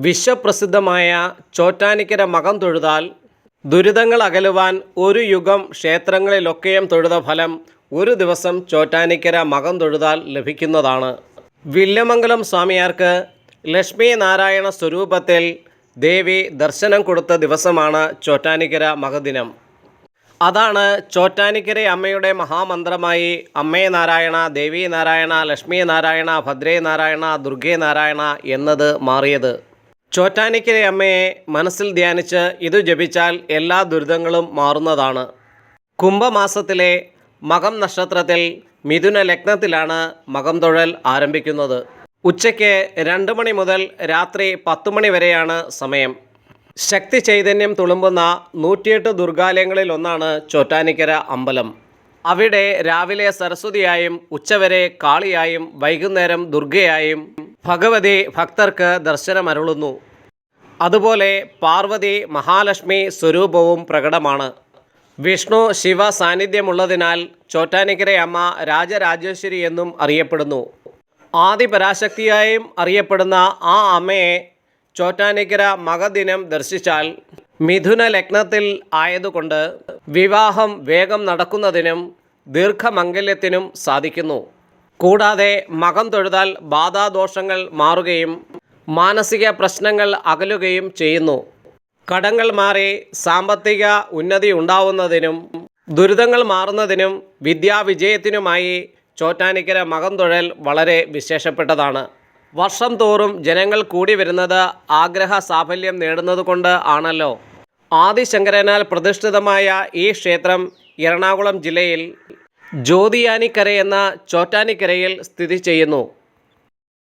വിശ്വപ്രസിദ്ധമായ ചോറ്റാനിക്കര മകം തൊഴുതാൽ ദുരിതങ്ങൾ അകലുവാൻ ഒരു യുഗം ക്ഷേത്രങ്ങളിലൊക്കെയും തൊഴുത ഫലം ഒരു ദിവസം ചോറ്റാനിക്കര മകം തൊഴുതാൽ ലഭിക്കുന്നതാണ്. വില്യമംഗലം സ്വാമിയാർക്ക് ലക്ഷ്മി നാരായണ സ്വരൂപത്തിൽ ദേവി ദർശനം കൊടുത്ത ദിവസമാണ് ചോറ്റാനിക്കര മകദിനം. അതാണ് ചോറ്റാനിക്കര അമ്മയുടെ മഹാമന്ത്രമായി അമ്മേ നാരായണ, ദേവി നാരായണ, ലക്ഷ്മി നാരായണ, ഭദ്രേ നാരായണ, ദുർഗേ നാരായണ എന്നത് മാറിയത്. ചോറ്റാനിക്കര അമ്മയെ മനസ്സിൽ ധ്യാനിച്ച് ഇത് ജപിച്ചാൽ എല്ലാ ദുരിതങ്ങളും മാറുന്നതാണ്. കുംഭമാസത്തിലെ മകം നക്ഷത്രത്തിൽ മിഥുന ലഗ്നത്തിലാണ് മകം തൊഴൽ ആരംഭിക്കുന്നത്. ഉച്ചയ്ക്ക് 2 മണി മുതൽ രാത്രി 10 മണി വരെയാണ് സമയം. ശക്തി ചൈതന്യം തുളുമ്പുന്ന 108 ദുർഗാലയങ്ങളിൽ ഒന്നാണ് ചോറ്റാനിക്കര അമ്പലം. അവിടെ രാവിലെ സരസ്വതിയായും ഉച്ചവരെ കാളിയായും വൈകുന്നേരം ദുർഗയായും ഭഗവതി ഭക്തർക്ക് ദർശനമരുളുന്നു. അതുപോലെ പാർവതി മഹാലക്ഷ്മി സ്വരൂപവും പ്രകടമാണ്. വിഷ്ണു ശിവ സാന്നിധ്യമുള്ളതിനാൽ ചോറ്റാനിക്കര അമ്മ രാജരാജേശ്വരി എന്നും അറിയപ്പെടുന്നു. ആദിപരാശക്തിയായും അറിയപ്പെടുന്ന ആ അമ്മയെ ചോറ്റാനിക്കര മകദിനം ദർശിച്ചാൽ മിഥുന ലഗ്നത്തിൽ ആയതുകൊണ്ട് വിവാഹം വേഗം നടക്കുന്നതിനും ദീർഘമംഗല്യത്തിനും സാധിക്കുന്നു. കൂടാതെ മകം തൊഴുതാൽ ബാധാദോഷങ്ങൾ മാറുകയും മാനസിക പ്രശ്നങ്ങൾ അകലുകയും ചെയ്യുന്നു. കടങ്ങൾ മാറി സാമ്പത്തിക ഉന്നതി ഉണ്ടാവുന്നതിനും ദുരിതങ്ങൾ മാറുന്നതിനും വിദ്യാവിജയത്തിനുമായി ചോറ്റാനിക്കര മകം തൊഴൽ വളരെ വിശേഷപ്പെട്ടതാണ്. വർഷം തോറും ജനങ്ങൾ കൂടി വരുന്നത് ആഗ്രഹ സാഫല്യം നേടുന്നതുകൊണ്ട് ആണല്ലോ. ആദിശങ്കരനാൽ പ്രതിഷ്ഠിതമായ ഈ ക്ഷേത്രം എറണാകുളം ജില്ലയിൽ ജ്യോതിയാനിക്കര എന്ന ചോറ്റാനിക്കരയിൽ സ്ഥിതി ചെയ്യുന്നു.